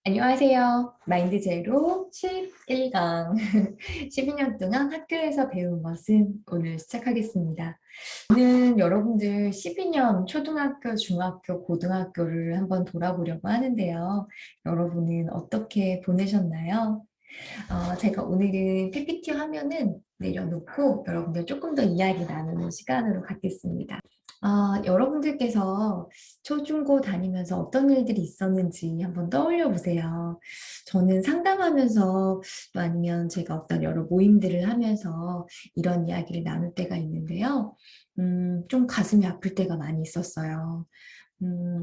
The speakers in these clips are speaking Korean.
안녕하세요. 마인드 제로 11강. 12년 동안 학교에서 배운 것은 오늘 시작하겠습니다. 오늘 여러분들 12년 초등학교, 중학교, 고등학교를 한번 돌아보려고 하는데요. 여러분은 어떻게 보내셨나요? 제가 오늘은 PPT 화면은 내려놓고 여러분들 조금 더 이야기 나누는 시간으로 갖겠습니다. 여러분들께서 초중고 다니면서 어떤 일들이 있었는지 한번 떠올려 보세요. 저는 상담하면서 또 아니면 제가 어떤 여러 모임들을 하면서 이런 이야기를 나눌 때가 있는데요. 좀 가슴이 아플 때가 많이 있었어요.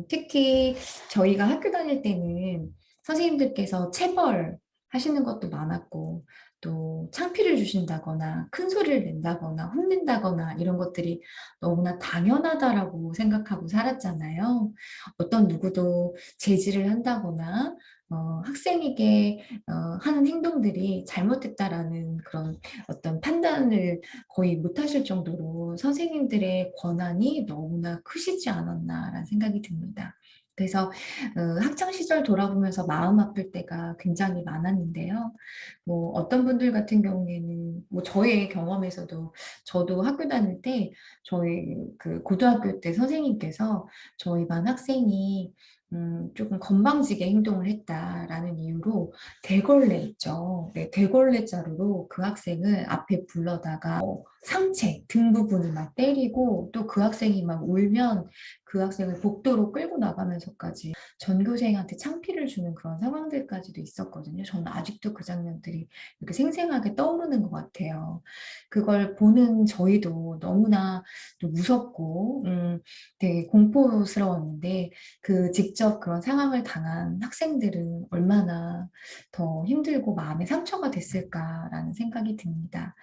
특히 저희가 학교 다닐 때는 선생님들께서 체벌 하시는 것도 많았고, 또 창피를 주신다거나 큰 소리를 낸다거나 혼낸다거나 이런 것들이 너무나 당연하다라고 생각하고 살았잖아요. 어떤 누구도 제지를 한다거나 학생에게 하는 행동들이 잘못됐다라는 그런 어떤 판단을 거의 못하실 정도로 선생님들의 권한이 너무나 크시지 않았나라는 생각이 듭니다. 그래서 학창 시절 돌아보면서 마음 아플 때가 굉장히 많았는데요. 뭐 어떤 분들 같은 경우에는 뭐 저의 경험에서도 저도 학교 다닐 때 저희 그 고등학교 때 선생님께서 저희 반 학생이 조금 건방지게 행동을 했다라는 이유로 대걸레 있죠. 네, 대걸레 자루로 그 학생을 앞에 불러다가 상체, 등 부분을 막 때리고 또 그 학생이 막 울면 그 학생을 복도로 끌고 나가면서까지 전교생한테 창피를 주는 그런 상황들까지도 있었거든요. 저는 아직도 그 장면들이 이렇게 생생하게 떠오르는 것 같아요. 그걸 보는 저희도 너무나 또 무섭고 되게 공포스러웠는데 그 직접 그런 상황을 당한 학생들은 얼마나 더 힘들고 마음에 상처가 됐을까라는 생각이 듭니다.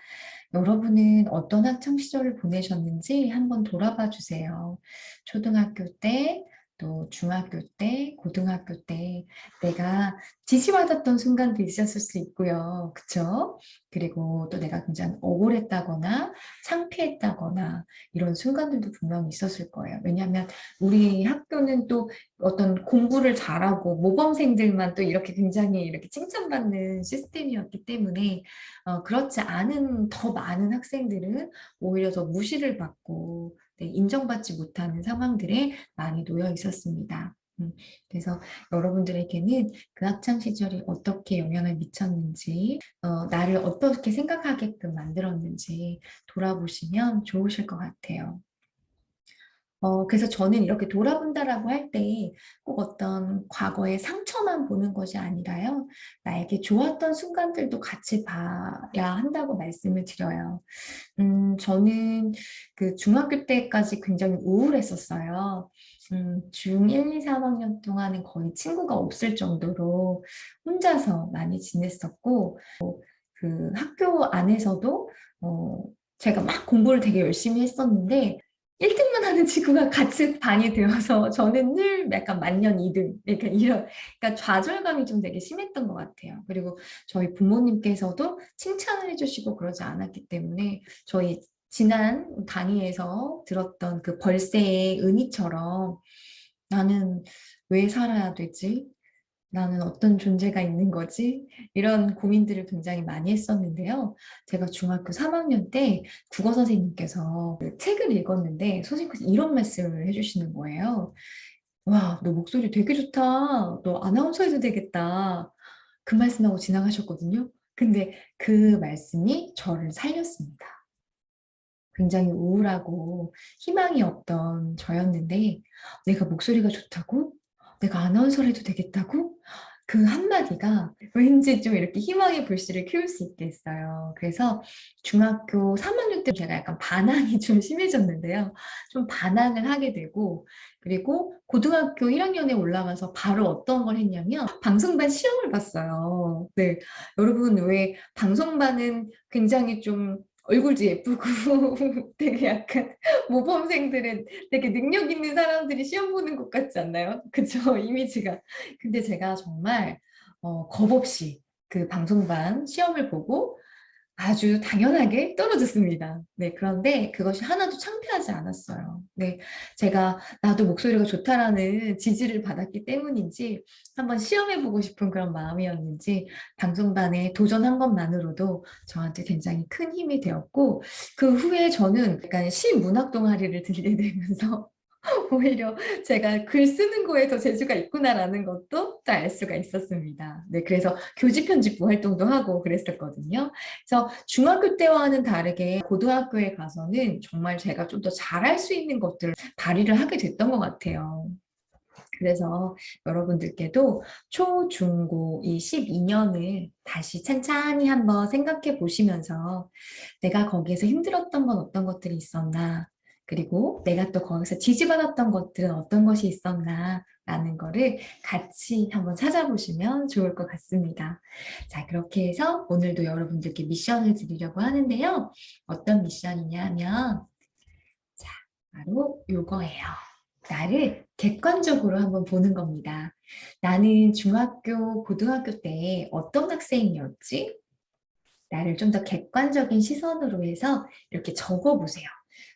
여러분은 어떤 학창 시절을 보내셨는지 한번 돌아봐 주세요. 초등학교 때, 또 중학교 때, 고등학교 때 내가 지시받았던 순간도 있었을 수 있고요. 그쵸? 그리고 또 내가 굉장히 억울했다거나 창피했다거나 이런 순간들도 분명히 있었을 거예요. 왜냐하면 우리 학교는 또 어떤 공부를 잘하고 모범생들만 또 이렇게 굉장히 이렇게 칭찬받는 시스템이었기 때문에 그렇지 않은 더 많은 학생들은 오히려 더 무시를 받고 네, 인정받지 못하는 상황들에 많이 놓여 있었습니다. 그래서 여러분들에게는 그 학창 시절이 어떻게 영향을 미쳤는지, 나를 어떻게 생각하게끔 만들었는지 돌아보시면 좋으실 것 같아요. 그래서 저는 이렇게 돌아본다라고 할 때 꼭 어떤 과거의 상처만 보는 것이 아니라요. 나에게 좋았던 순간들도 같이 봐야 한다고 말씀을 드려요. 저는 그 중학교 때까지 굉장히 우울했었어요. 중 1, 2, 3학년 동안은 거의 친구가 없을 정도로 혼자서 많이 지냈었고, 그 학교 안에서도 제가 막 공부를 되게 열심히 했었는데 1등만 하는 친구가 같이 반이 되어서 저는 늘 약간 만년 2등 약간 이런 그러니까 좌절감이 좀 되게 심했던 것 같아요. 그리고 저희 부모님께서도 칭찬을 해주시고 그러지 않았기 때문에 저희 지난 강의에서 들었던 그 벌새의 은희처럼 나는 왜 살아야 되지? 나는 어떤 존재가 있는 거지? 이런 고민들을 굉장히 많이 했었는데요. 제가 중학교 3학년 때 국어 선생님께서 그 책을 읽었는데 선생님께서 이런 말씀을 해주시는 거예요. 와, 너 목소리 되게 좋다. 너 아나운서 해도 되겠다. 그 말씀하고 지나가셨거든요. 근데 그 말씀이 저를 살렸습니다. 굉장히 우울하고 희망이 없던 저였는데 내가 목소리가 좋다고? 내가 아나운서를 해도 되겠다고? 그 한마디가 왠지 좀 이렇게 희망의 불씨를 키울 수 있게 했어요. 그래서 중학교 3학년 때 제가 약간 반항이 좀 심해졌는데요. 좀 반항을 하게 되고 그리고 고등학교 1학년에 올라가서 바로 어떤 걸 했냐면 방송반 시험을 봤어요. 네. 여러분 왜 방송반은 굉장히 좀 얼굴도 예쁘고 되게 약간 모범생들은 되게 능력 있는 사람들이 시험 보는 것 같지 않나요? 그쵸? 이미지가. 근데 제가 정말 겁 없이 그 방송반 시험을 보고 아주 당연하게 떨어졌습니다. 네, 그런데 그것이 하나도 창피하지 않았어요. 네, 제가 나도 목소리가 좋다라는 지지를 받았기 때문인지 한번 시험해보고 싶은 그런 마음이었는지 방송반에 도전한 것만으로도 저한테 굉장히 큰 힘이 되었고 그 후에 저는 약간 시문학 동아리를 들게 되면서 오히려 제가 글 쓰는 거에 더 재주가 있구나라는 것도 또 알 수가 있었습니다. 네, 그래서 교직 편집부 활동도 하고 그랬었거든요. 그래서 중학교 때와는 다르게 고등학교에 가서는 정말 제가 좀 더 잘할 수 있는 것들을 발휘를 하게 됐던 것 같아요. 그래서 여러분들께도 초, 중, 고 이 12년을 다시 찬찬히 한번 생각해 보시면서 내가 거기에서 힘들었던 건 어떤 것들이 있었나, 그리고 내가 또 거기서 지지받았던 것들은 어떤 것이 있었나, 라는 거를 같이 한번 찾아보시면 좋을 것 같습니다. 자, 그렇게 해서 오늘도 여러분들께 미션을 드리려고 하는데요. 어떤 미션이냐 하면, 자, 바로 요거예요. 나를 객관적으로 한번 보는 겁니다. 나는 중학교, 고등학교 때 어떤 학생이었지? 나를 좀 더 객관적인 시선으로 해서 이렇게 적어 보세요.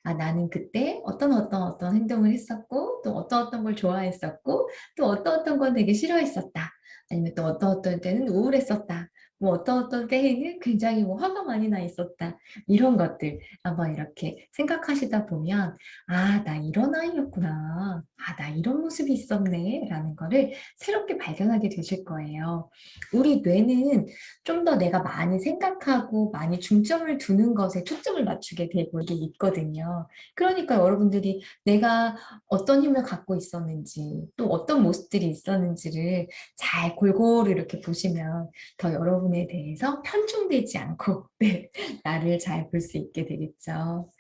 아, 나는 그때 어떤 행동을 했었고, 또 어떤 걸 좋아했었고, 또 어떤 건 되게 싫어했었다. 아니면 또 어떤 때는 우울했었다. 뭐 어떤 때에는 굉장히 뭐 화가 많이 나 있었다. 이런 것들 한번 이렇게 생각하시다 보면, 아, 나 이런 아이였구나. 아, 나 이런 모습이 있었네. 라는 거를 새롭게 발견하게 되실 거예요. 우리 뇌는 좀 더 내가 많이 생각하고 많이 중점을 두는 것에 초점을 맞추게 되고 이게 있거든요. 그러니까 여러분들이 내가 어떤 힘을 갖고 있었는지 또 어떤 모습들이 있었는지를 잘 골고루 이렇게 보시면 더 여러분에 대해서 편중되지 않고 네, 나를 잘 볼 수 있게 되겠죠.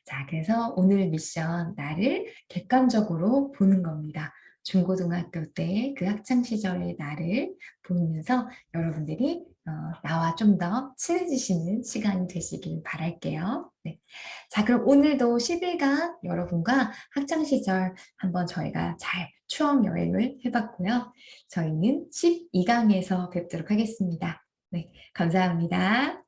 자, 그래서 오늘 미션 나를 객관적으로 보는 겁니다. 중고등학교 때 그 학창 시절의 나를 보면서 여러분들이 나와 좀 더 친해지시는 시간이 되시길 바랄게요. 네. 자, 그럼 오늘도 10일간 여러분과 학창시절 한번 저희가 잘 추억 여행을 해봤고요. 저희는 12강에서 뵙도록 하겠습니다. 네, 감사합니다.